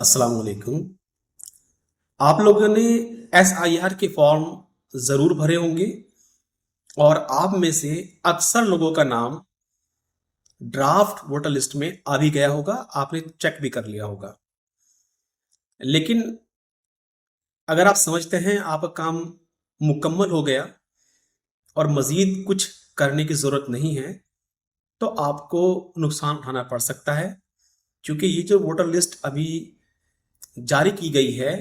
अस्सलाम वालेकुम। आप लोगों ने एसआईआर के फॉर्म ज़रूर भरे होंगे और आप में से अक्सर लोगों का नाम ड्राफ्ट वोटर लिस्ट में आ भी गया होगा, आपने चेक भी कर लिया होगा। लेकिन अगर आप समझते हैं आपका काम मुकम्मल हो गया और मज़ीद कुछ करने की ज़रूरत नहीं है, तो आपको नुकसान उठाना पड़ सकता है, क्योंकि ये जो वोटर लिस्ट अभी जारी की गई है,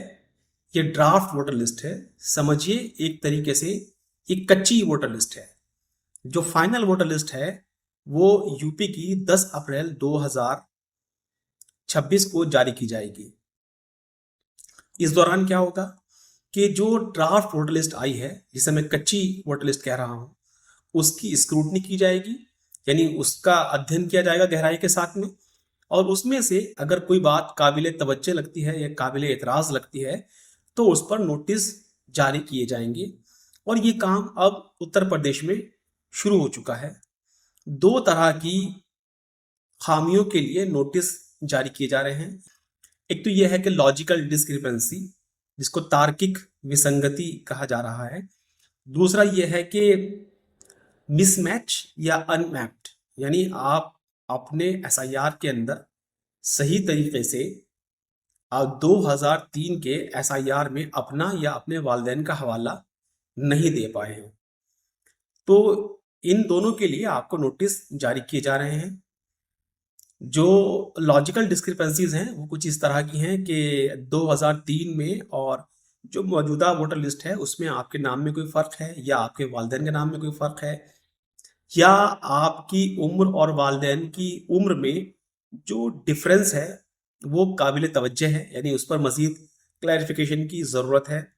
ये ड्राफ्ट वोटर लिस्ट है। समझिए एक तरीके से ये कच्ची वोटर लिस्ट है। जो फाइनल वोटर लिस्ट है वो यूपी की 10 अप्रैल 2026 को जारी की जाएगी। इस दौरान क्या होगा कि जो ड्राफ्ट वोटर लिस्ट आई है, जिसे मैं कच्ची वोटर लिस्ट कह रहा हूं, उसकी स्क्रूटनी की जाएगी, यानी उसका अध्ययन किया जाएगा गहराई के साथ में। और उसमें से अगर कोई बात काबिल तवज्जो लगती है या काबिल एतराज़ लगती है, तो उस पर नोटिस जारी किए जाएंगे। और ये काम अब उत्तर प्रदेश में शुरू हो चुका है। दो तरह की खामियों के लिए नोटिस जारी किए जा रहे हैं। एक तो यह है कि लॉजिकल डिस्क्रिपेंसी, जिसको तार्किक विसंगति कहा जा रहा है। दूसरा यह है कि मिसमैच या अनमैप्ड, यानी आप अपने एसआईआर के अंदर सही तरीके से आप 2003 के एसआईआर में अपना या अपने वालिदैन का हवाला नहीं दे पाए हैं। तो इन दोनों के लिए आपको नोटिस जारी किए जा रहे हैं। जो लॉजिकल डिस्क्रिपेंसीज हैं वो कुछ इस तरह की हैं कि 2003 में और जो मौजूदा वोटर लिस्ट है उसमें आपके नाम में कोई फ़र्क है, या आपके वालिदैन के नाम में कोई फ़र्क है, या आपकी उम्र और वालिदैन की उम्र में जो डिफरेंस है वो काबिल तवज्जो है, यानी उस पर मज़ीद क्लैरिफिकेशन की ज़रूरत है।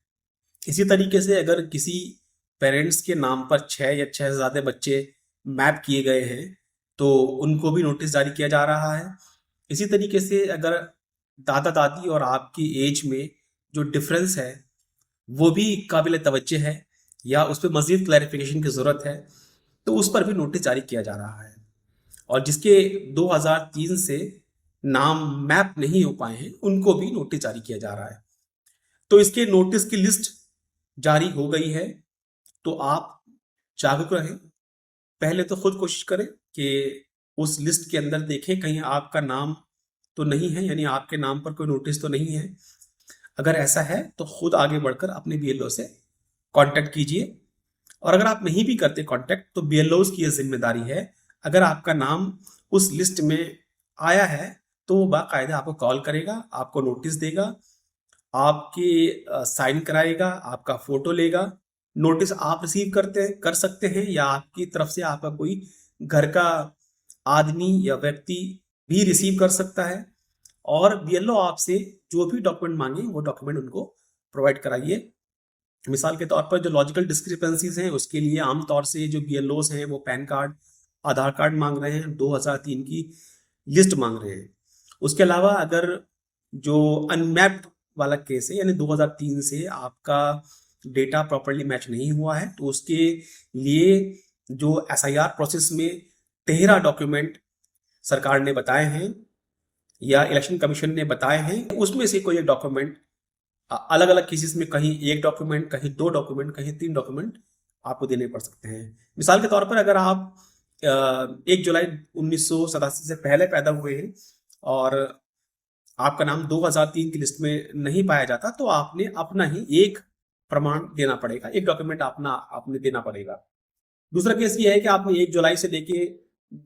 इसी तरीके से अगर किसी पेरेंट्स के नाम पर 6 या 6 से ज़्यादा बच्चे मैप किए गए हैं, तो उनको भी नोटिस जारी किया जा रहा है। इसी तरीके से अगर दादा दादी और आपकी एज में जो डिफरेंस है वो भी काबिल तवज्जो है, या उस पर मज़ीद क्लैरिफिकेशन की ज़रूरत है, तो उस पर भी नोटिस जारी किया जा रहा है। और जिसके 2003 से नाम मैप नहीं हो पाए हैं उनको भी नोटिस जारी किया जा रहा है। तो इसके नोटिस की लिस्ट जारी हो गई है। तो आप जागरूक रहें। पहले तो खुद कोशिश करें कि उस लिस्ट के अंदर देखें कहीं आपका नाम तो नहीं है, यानी आपके नाम पर कोई नोटिस तो नहीं है। अगर ऐसा है तो खुद आगे बढ़कर अपने बीएलओ से कांटेक्ट कीजिए। और अगर आप नहीं भी करते कांटेक्ट, तो बीएलओ की यह जिम्मेदारी है, अगर आपका नाम उस लिस्ट में आया है तो वो बाकायदा आपको कॉल करेगा, आपको नोटिस देगा, आपके साइन कराएगा, आपका फोटो लेगा। नोटिस आप रिसीव करते कर सकते हैं, या आपकी तरफ से आपका कोई घर का आदमी या व्यक्ति भी रिसीव कर सकता है। और बीएलओ आपसे जो भी डॉक्यूमेंट मांगे वो डॉक्यूमेंट उनको प्रोवाइड कराइए। मिसाल के तौर पर जो लॉजिकल डिस्क्रिपेंसीज हैं उसके लिए आमतौर से जो बीएलओस हैं वो पैन कार्ड, आधार कार्ड मांग रहे हैं, 2003 की लिस्ट मांग रहे हैं। उसके अलावा अगर जो अनमैप्ड वाला केस है, यानी 2003 से आपका डेटा प्रॉपरली मैच नहीं हुआ है, तो उसके लिए जो एसआईआर प्रोसेस में 13 डॉक्यूमेंट सरकार ने बताए हैं या इलेक्शन कमीशन ने बताए हैं, उसमें से कोई एक डॉक्यूमेंट अलग अलग केसेस में कहीं एक डॉक्यूमेंट, कहीं दो डॉक्यूमेंट, कहीं तीन डॉक्यूमेंट आपको देने पड़ सकते हैं। मिसाल के तौर पर अगर आप 1 जुलाई 1987 से पहले पैदा हुए हैं और आपका नाम 2003 की लिस्ट में नहीं पाया जाता, तो आपने अपना ही एक प्रमाण देना पड़ेगा, एक डॉक्यूमेंट अपना आपने देना पड़ेगा। दूसरा केस ये है कि आपने 1 जुलाई से लेके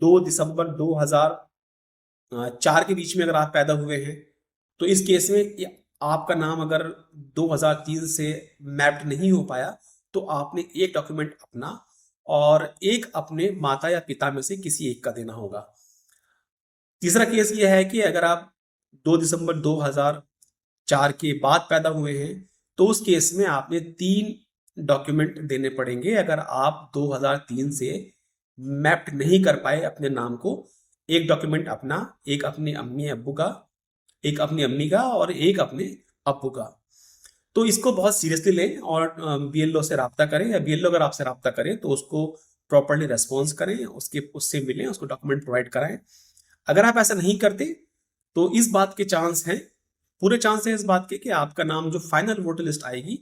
2 दिसंबर 2004 के बीच में अगर आप पैदा हुए हैं, तो इस केस में आपका नाम अगर 2003 से मैप्ड नहीं हो पाया, तो आपने एक डॉक्यूमेंट अपना और एक अपने माता या पिता में से किसी एक का देना होगा। तीसरा केस यह है कि अगर आप 2 दिसंबर 2004 के बाद पैदा हुए हैं, तो उस केस में आपने 3 डॉक्यूमेंट देने पड़ेंगे अगर आप 2003 से मैप्ड नहीं कर पाए अपने नाम को। एक डॉक्यूमेंट अपना, एक अपने अम्मी अब्बू का, एक अपनी अम्मी का और एक अपने अब्बू का। तो इसको बहुत सीरियसली लें और बीएलओ से रब्ता करें, या बीएलओ अगर आपसे रब्ता करें तो उसको प्रॉपरली रेस्पॉन्स करें, उससे मिलें, उसको डॉक्यूमेंट प्रोवाइड कराएं। अगर आप ऐसा नहीं करते तो इस बात के चांस हैं पूरे चांस है इस बात के कि आपका नाम जो फाइनल वोटर लिस्ट आएगी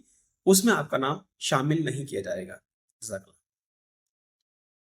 उसमें आपका नाम शामिल नहीं किया जाएगा। जज़ाकल्लाह।